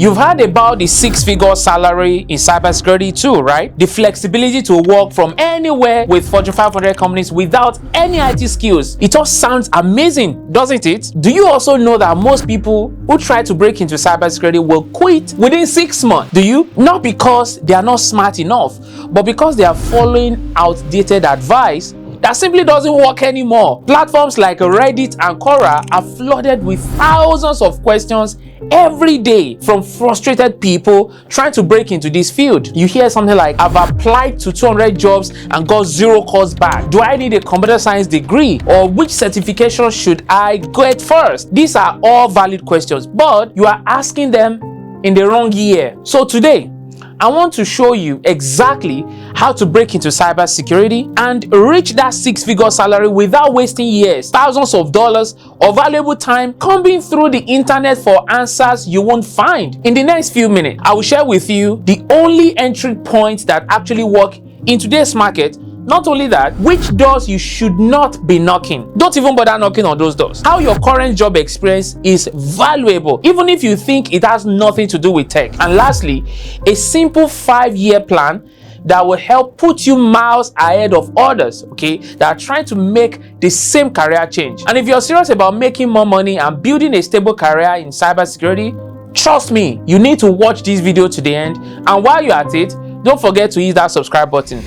You've heard about the six-figure salary in cybersecurity too, right? The flexibility to work from anywhere with Fortune 500 companies without any IT skills. It all sounds amazing, doesn't it? Do you also know that most people who try to break into cybersecurity will quit within 6 months? Do you? Not because they are not smart enough, but because they are following outdated advice that simply doesn't work anymore. Platforms like Reddit and Quora are flooded with thousands of questions every day from frustrated people trying to break into this field. You hear something like, I've applied to 200 jobs and got 0 calls back. Do I need a computer science degree? Or which certification should I get first? These are all valid questions, but you are asking them in the wrong year. So today, I want to show you exactly how to break into cybersecurity and reach that six-figure salary without wasting years, thousands of dollars, or valuable time combing through the internet for answers you won't find. In the next few minutes, I will share with you the only entry points that actually work in today's market. Not only that, which doors you should not be knocking. Don't even bother knocking on those doors. How your current job experience is valuable, even if you think it has nothing to do with tech. And lastly, a simple 5-year plan that will help put you miles ahead of others, okay, that are trying to make the same career change. And if you're serious about making more money and building a stable career in cybersecurity, trust me, you need to watch this video to the end. And while you're at it, don't forget to hit that subscribe button.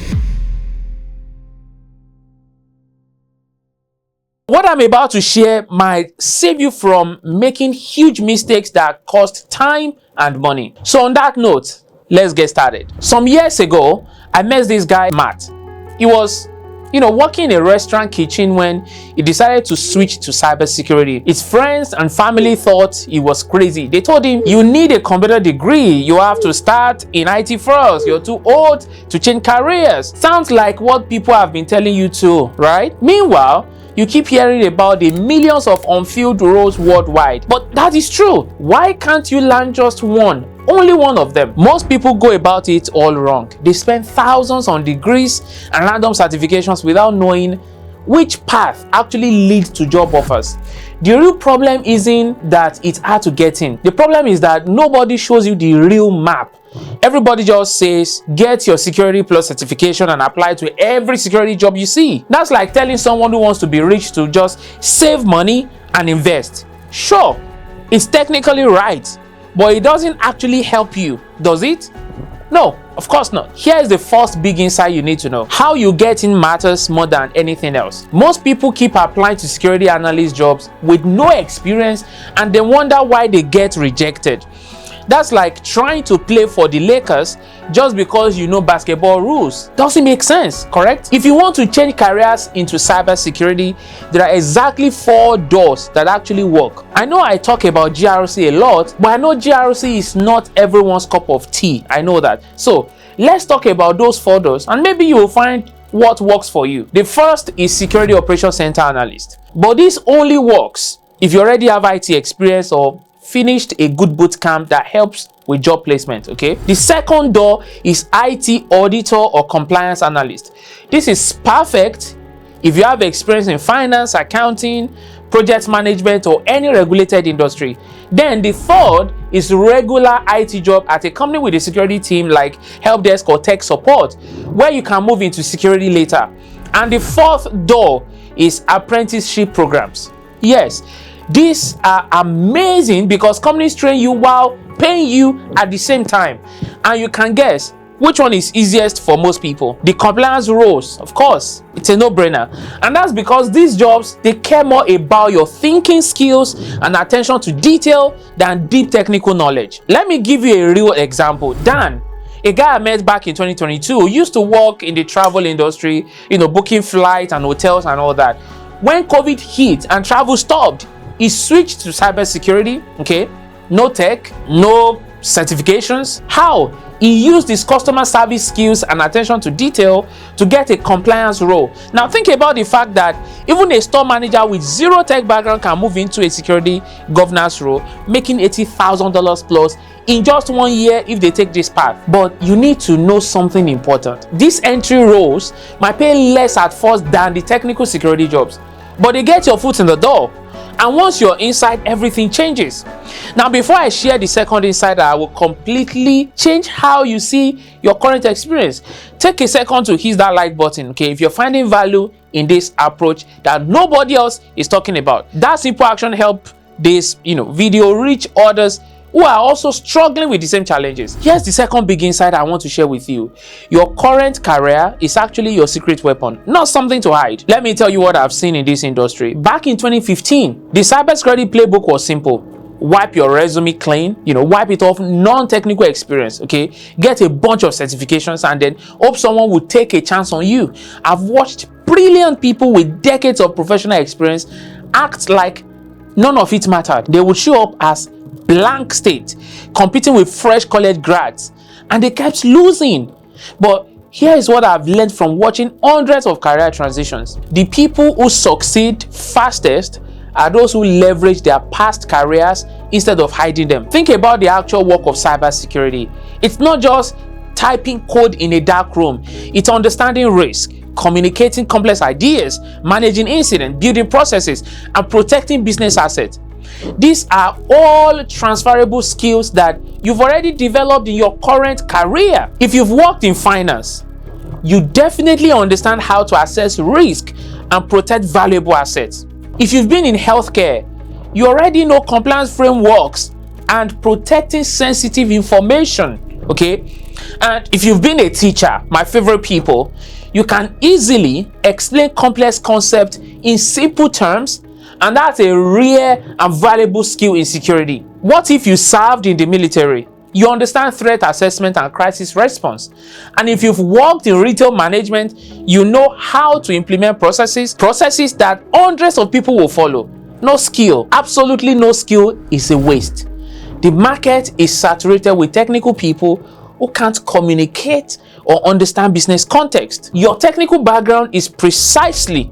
What I'm about to share might save you from making huge mistakes that cost time and money. So on that note, let's get started. Some years ago, I met this guy, Matt. He was, working in a restaurant kitchen when he decided to switch to cybersecurity. His friends and family thought he was crazy. They told him, you need a computer degree. You have to start in IT first. You're too old to change careers. Sounds like what people have been telling you too, right? Meanwhile, you keep hearing about the millions of unfilled roles worldwide. But that is true. Why can't you land just one? Only one of them. Most people go about it all wrong. They spend thousands on degrees and random certifications without knowing which path actually leads to job offers. The real problem isn't that it's hard to get in. The problem is that nobody shows you the real map. Everybody just says, get your security plus certification and apply to every security job you see. That's like telling someone who wants to be rich to just save money and invest. Sure, it's technically right, but it doesn't actually help you, does it? No, of course not. Here is the first big insight you need to know. How you get in matters more than anything else. Most people keep applying to security analyst jobs with no experience and they wonder why they get rejected. That's like trying to play for the Lakers just because you know basketball rules. Doesn't make sense, correct? If you want to change careers into cybersecurity, there are exactly 4 doors that actually work. I know I talk about GRC a lot, but I know GRC is not everyone's cup of tea. I know that. So let's talk about those 4 doors and maybe you will find what works for you. The first is Security Operations Center Analyst. But this only works if you already have IT experience or finished a good boot camp that helps with job placement, okay? The second door is IT auditor or compliance analyst. This is perfect if you have experience in finance, accounting, project management, or any regulated industry. Then the third is regular IT job at a company with a security team like help desk or tech support, where you can move into security later. And the fourth door is apprenticeship programs. Yes, these are amazing because companies train you while paying you at the same time. And you can guess which one is easiest for most people. The compliance roles, of course, it's a no-brainer. And that's because these jobs, they care more about your thinking skills and attention to detail than deep technical knowledge. Let me give you a real example. Dan, a guy I met back in 2022, used to work in the travel industry, booking flights and hotels and all that. When COVID hit and travel stopped, he switched to cybersecurity, okay? No tech, no certifications. How? He used his customer service skills and attention to detail to get a compliance role. Now think about the fact that even a store manager with 0 tech background can move into a security governance role, making $80,000 plus in just 1 year if they take this path. But you need to know something important. These entry roles might pay less at first than the technical security jobs, but they get your foot in the door. And once you're inside, everything changes. Now, before I share the second insight, I will completely change how you see your current experience. Take a second to hit that like button, okay? If you're finding value in this approach that nobody else is talking about, that simple action help this video reach others who are also struggling with the same challenges. Here's the second big insight I want to share with you. Your current career is actually your secret weapon, not something to hide. Let me tell you what I've seen in this industry. Back in 2015, the cybersecurity playbook was simple. Wipe your resume clean, wipe it off, non-technical experience, okay? Get a bunch of certifications and then hope someone would take a chance on you. I've watched brilliant people with decades of professional experience act like none of it mattered. They would show up as blank state, competing with fresh college grads, and they kept losing. But here is what I've learned from watching hundreds of career transitions. The people who succeed fastest are those who leverage their past careers instead of hiding them. Think about the actual work of cybersecurity. It's not just typing code in a dark room. It's understanding risk, communicating complex ideas, managing incidents, building processes, and protecting business assets. These are all transferable skills that you've already developed in your current career. If you've worked in finance, you definitely understand how to assess risk and protect valuable assets. If you've been in healthcare, you already know compliance frameworks and protecting sensitive information, okay? And if you've been a teacher, my favorite people, you can easily explain complex concepts in simple terms, and that's a rare and valuable skill in security. What if you served in the military? You understand threat assessment and crisis response. And if you've worked in retail management, you know how to implement processes that hundreds of people will follow. No skill, absolutely no skill is a waste. The market is saturated with technical people who can't communicate or understand business context. Your technical background is precisely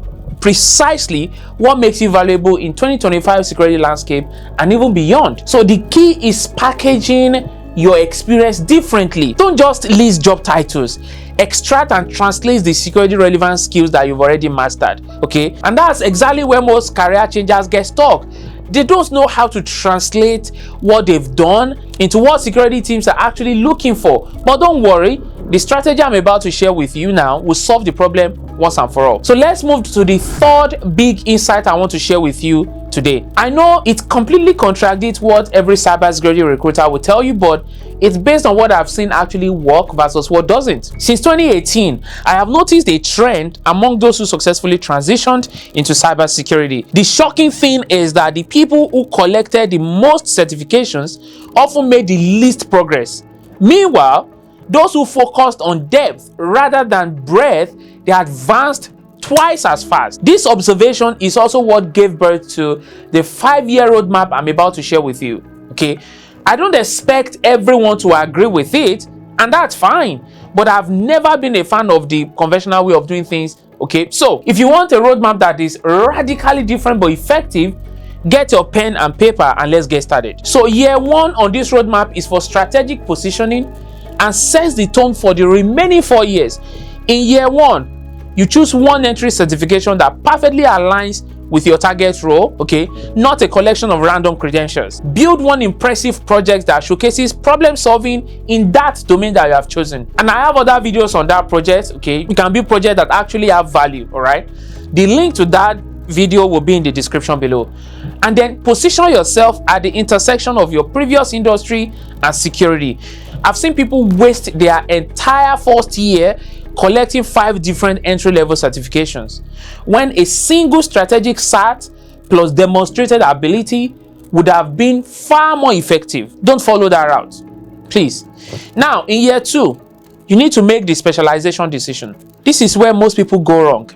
what makes you valuable in 2025 security landscape and even beyond. So the key is packaging your experience differently. Don't just list job titles. Extract and translate the security relevant skills that you've already mastered, okay? And that's exactly where most career changers get stuck. They don't know how to translate what they've done into what security teams are actually looking for. But don't worry, the strategy I'm about to share with you now will solve the problem once and for all. So let's move to the third big insight I want to share with you today. I know it completely contradicts what every cybersecurity recruiter will tell you, but it's based on what I've seen actually work versus what doesn't. Since 2018, I have noticed a trend among those who successfully transitioned into cybersecurity. The shocking thing is that the people who collected the most certifications often made the least progress. Meanwhile, those who focused on depth rather than breadth, they advanced twice as fast. This observation is also what gave birth to the 5-year roadmap I'm about to share with you, okay? I don't expect everyone to agree with it, and that's fine, but I've never been a fan of the conventional way of doing things, okay? So if you want a roadmap that is radically different but effective, get your pen and paper and let's get started. So year 1 on this roadmap is for strategic positioning and sets the tone for the remaining 4 years. In year 1, you choose one entry certification that perfectly aligns with your target role, okay? Not a collection of random credentials. Build one impressive project that showcases problem solving in that domain that you have chosen. And I have other videos on that project, okay? You can build projects that actually have value, all right? The link to that video will be in the description below. And then position yourself at the intersection of your previous industry and security. I've seen people waste their entire first year collecting 5 different entry-level certifications, when a single strategic cert plus demonstrated ability would have been far more effective. Don't follow that route, please. Now, in year 2, you need to make the specialization decision. This is where most people go wrong.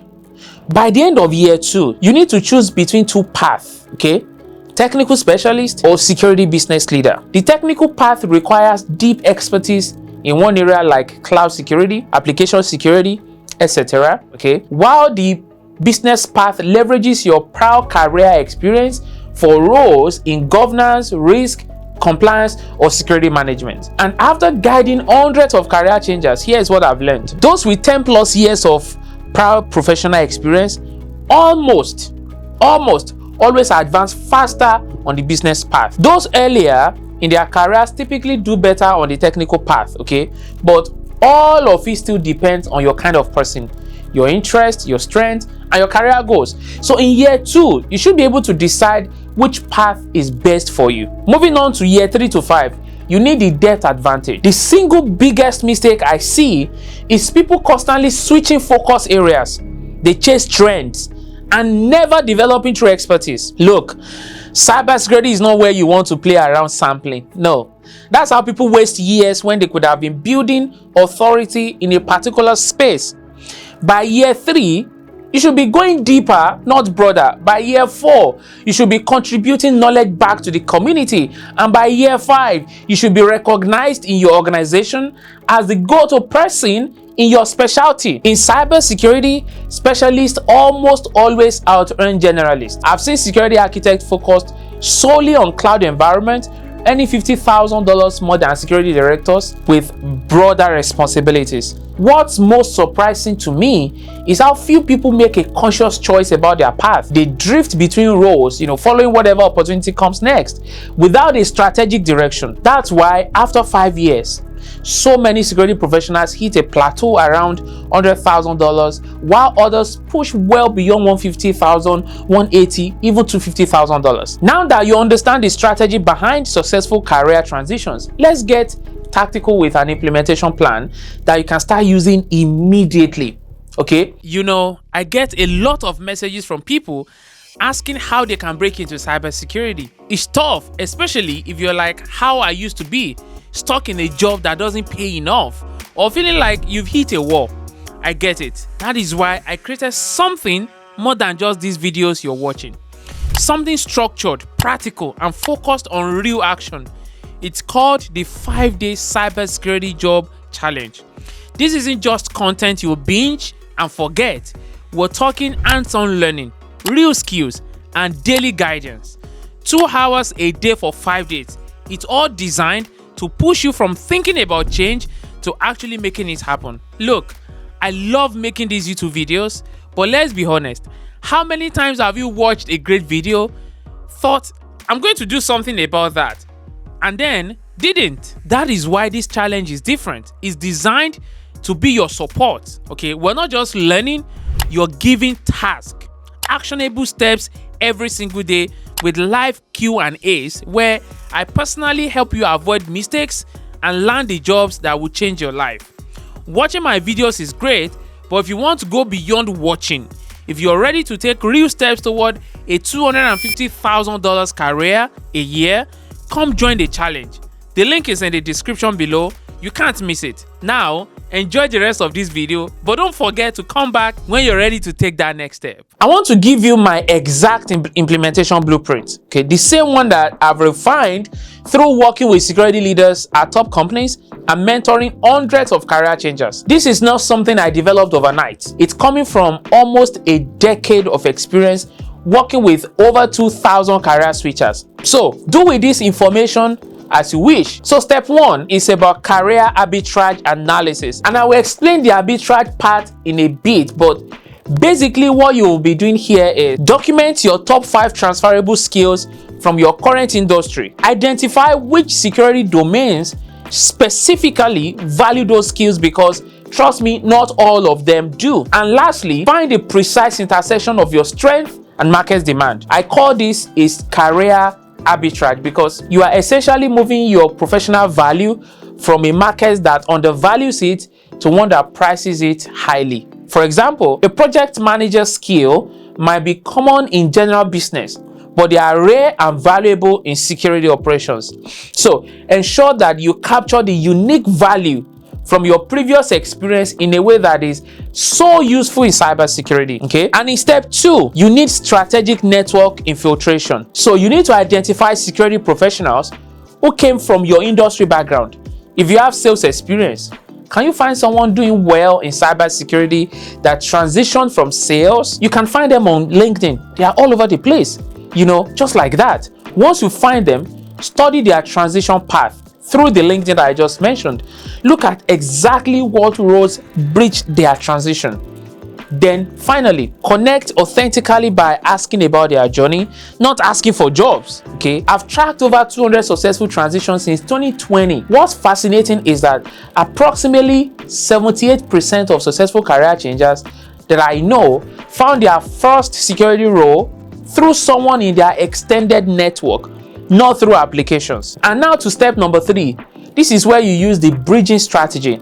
By the end of year 2, you need to choose between 2 paths, okay? Technical specialist or security business leader. The technical path requires deep expertise in one area like cloud security, application security, etc. Okay, while the business path leverages your prior career experience for roles in governance, risk, compliance, or security management. And after guiding hundreds of career changers, here's what I've learned. Those with 10 plus years of prior professional experience almost always advance faster on the business path. Those earlier in their careers typically do better on the technical path, okay? But all of it still depends on your kind of person, your interest, your strength, and your career goals. So in year 2, you should be able to decide which path is best for you. Moving on to year 3 to 5, you need the depth advantage. The single biggest mistake I see is people constantly switching focus areas. They chase trends and never developing true expertise. Look, cybersecurity is not where you want to play around sampling. No, that's how people waste years when they could have been building authority in a particular space. By year 3, you should be going deeper, not broader. By year 4, you should be contributing knowledge back to the community. And by year 5, you should be recognized in your organization as the go-to person in your specialty. In cybersecurity, specialists almost always out-earn generalists. I've seen security architects focused solely on cloud environment earning $50,000 more than security directors with broader responsibilities. What's most surprising to me is how few people make a conscious choice about their path. They drift between roles, following whatever opportunity comes next without a strategic direction. That's why after 5 years, so many security professionals hit a plateau around $100,000, while others push well beyond $150,000, $180,000, even $250,000. Now that you understand the strategy behind successful career transitions, let's get tactical with an implementation plan that you can start using immediately. Okay? I get a lot of messages from people asking how they can break into cybersecurity. It's tough, especially if you're like how I used to be, stuck in a job that doesn't pay enough, or feeling like you've hit a wall. I get it. That is why I created something more than just these videos you're watching. Something structured, practical, and focused on real action. It's called the 5-day cybersecurity job challenge. This isn't just content you'll binge and forget. We're talking hands-on learning, real skills, and daily guidance. 2 hours a day for 5 days. It's all designed to push you from thinking about change to actually making it happen. Look, I love making these YouTube videos, but let's be honest, how many times have you watched a great video, thought, I'm going to do something about that, and then didn't? That is why this challenge is different. It's designed to be your support, okay? We're not just learning, you're giving tasks, actionable steps every single day with live Q&As where I personally help you avoid mistakes and land the jobs that will change your life. Watching my videos is great, but if you want to go beyond watching, if you're ready to take real steps toward a $250,000 career a year, come join the challenge. The link is in the description below. You can't miss it. Now, enjoy the rest of this video, but don't forget to come back when you're ready to take that next step. I want to give you my exact implementation blueprint, okay? The same one that I've refined through working with security leaders at top companies and mentoring hundreds of career changers. This is not something I developed overnight. It's coming from almost a decade of experience working with over 2,000 career switchers. So, do with this information as you wish. So step 1 is about career arbitrage analysis, and I will explain the arbitrage part in a bit, but basically what you will be doing here is document your top 5 transferable skills from your current industry. Identify which security domains specifically value those skills, because trust me, not all of them do. And lastly, find the precise intersection of your strength and market demand. I call this is career arbitrage because you are essentially moving your professional value from a market that undervalues it to one that prices it highly. For example, a project manager skill might be common in general business, but they are rare and valuable in security operations. So ensure that you capture the unique value from your previous experience in a way that is so useful in cybersecurity, okay? And in step 2, you need strategic network infiltration. So you need to identify security professionals who came from your industry background. If you have sales experience, can you find someone doing well in cybersecurity that transitioned from sales? You can find them on LinkedIn. They are all over the place, just like that. Once you find them, study their transition path through the LinkedIn that I just mentioned. Look at exactly what roles breached their transition. Then finally, connect authentically by asking about their journey, not asking for jobs. Okay, I've tracked over 200 successful transitions since 2020. What's fascinating is that approximately 78% of successful career changers that I know found their first security role through someone in their extended network, not through applications. And now to step number 3. This is where you use the bridging strategy.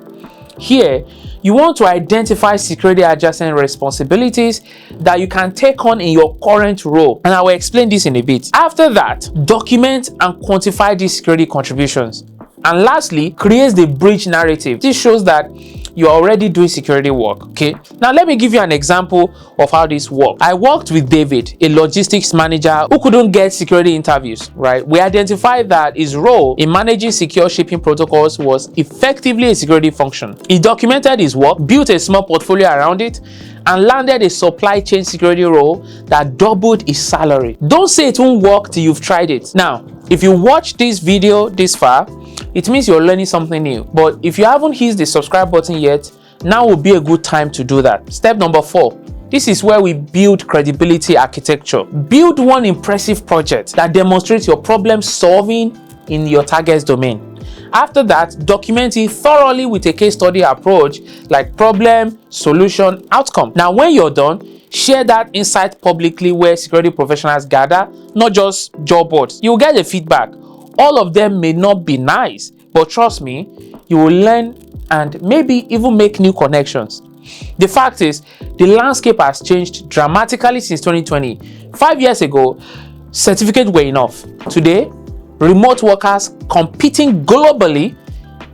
Here, you want to identify security adjacent responsibilities that you can take on in your current role. And I will explain this in a bit. After that, document and quantify these security contributions. And lastly, create the bridge narrative. This shows that you're already doing security work. Okay, now let me give you an example of how this works. I worked with David, a logistics manager who couldn't get security interviews, right? We identified that his role in managing secure shipping protocols was effectively a security function. He documented his work, built a small portfolio around it, and landed a supply chain security role that doubled his salary. Don't say it won't work till you've tried it. Now, if you watch this video this far, it means you're learning something new. But if you haven't hit the subscribe button yet, now would be a good time to do that. Step number 4. This is where we build credibility architecture. Build one impressive project that demonstrates your problem solving in your target domain. After that, document it thoroughly with a case study approach, like problem, solution, outcome. Now, when you're done, share that insight publicly where security professionals gather, not just job boards. You'll get the feedback. All of them may not be nice, but trust me, you will learn and maybe even make new connections. The fact is, the landscape has changed dramatically since 2020. 5 years ago, certificates were enough. Today, remote workers competing globally,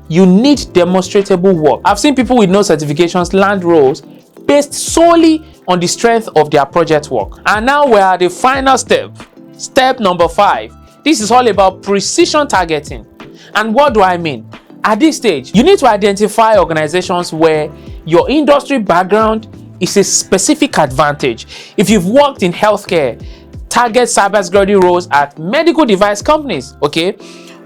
you need demonstrable work. I've seen people with no certifications land roles based solely on the strength of their project work. And now we're at the final step. Step number 5. This is all about precision targeting. And what do I mean? At this stage, you need to identify organizations where your industry background is a specific advantage. If you've worked in healthcare, target cybersecurity roles at medical device companies, okay,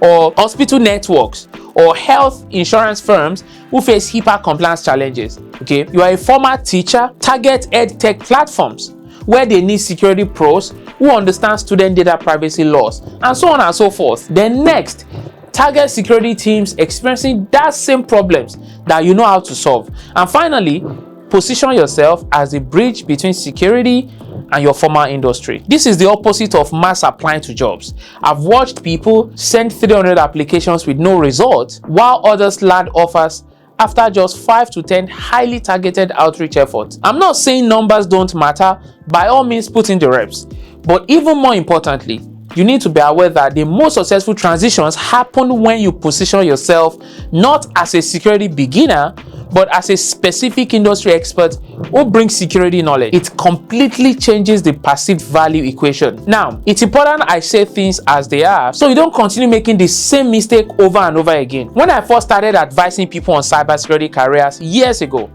or hospital networks, or health insurance firms who face HIPAA compliance challenges. Okay, you are a former teacher, target edtech platforms where they need security pros who understand student data privacy laws, and so on and so forth. Then next, target security teams experiencing that same problems that you know how to solve. And finally, position yourself as a bridge between security and your former industry. This is the opposite of mass applying to jobs. I've watched people send 300 applications with no result, while others land offers after just 5 to 10 highly targeted outreach efforts. I'm not saying numbers don't matter. By all means, put in the reps. But even more importantly, you need to be aware that the most successful transitions happen when you position yourself not as a security beginner, but as a specific industry expert who brings security knowledge. It completely changes the perceived value equation. Now, it's important I say things as they are so you don't continue making the same mistake over and over again. When I first started advising people on cybersecurity careers years ago,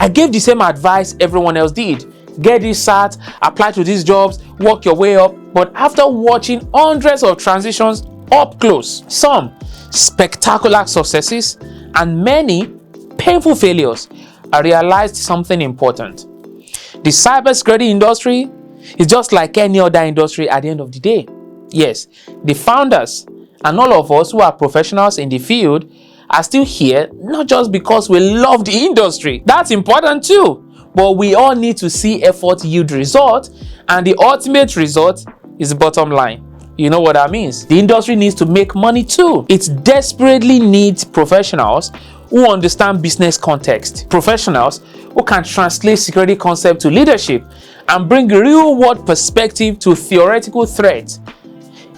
I gave the same advice everyone else did. Get this cert, apply to these jobs, work your way up. But after watching hundreds of transitions up close, some spectacular successes and many painful failures, I realized something important. The cybersecurity industry is just like any other industry at the end of the day. Yes, the founders and all of us who are professionals in the field are still here, not just because we love the industry. That's important too. But we all need to see effort yield result, and the ultimate result is the bottom line. You know what that means? The industry needs to make money too. It desperately needs professionals who understand business context, professionals who can translate security concept to leadership and bring real-world perspective to theoretical threats.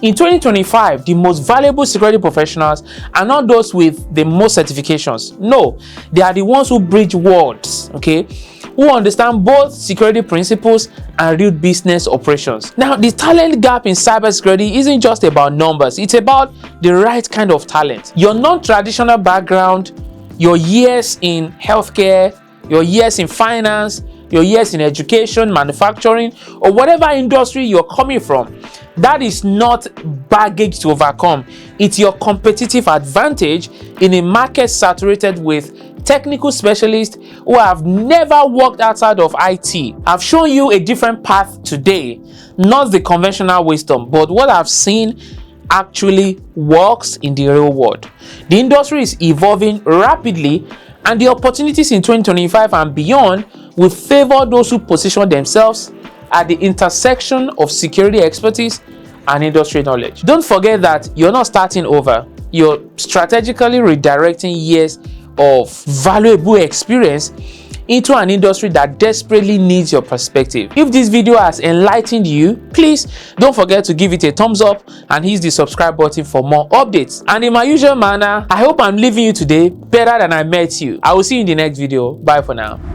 In 2025, the most valuable security professionals are not those with the most certifications. No, they are the ones who bridge worlds, okay? Who understand both security principles and real business operations. Now, the talent gap in cybersecurity isn't just about numbers. It's about the right kind of talent. Your non-traditional background, your years in healthcare, your years in finance, your years in education, manufacturing, or whatever industry you're coming from, that is not baggage to overcome. It's your competitive advantage in a market saturated with technical specialists who have never worked outside of IT. I've shown you a different path today, not the conventional wisdom, but what I've seen actually works in the real world. The industry is evolving rapidly, and the opportunities in 2025 and beyond will favor those who position themselves at the intersection of security expertise and industry knowledge. Don't forget that you're not starting over. You're strategically redirecting years of valuable experience into an industry that desperately needs your perspective. If this video has enlightened you, please don't forget to give it a thumbs up and hit the subscribe button for more updates. And in my usual manner, I hope I'm leaving you today better than I met you. I will see you in the next video. Bye for now.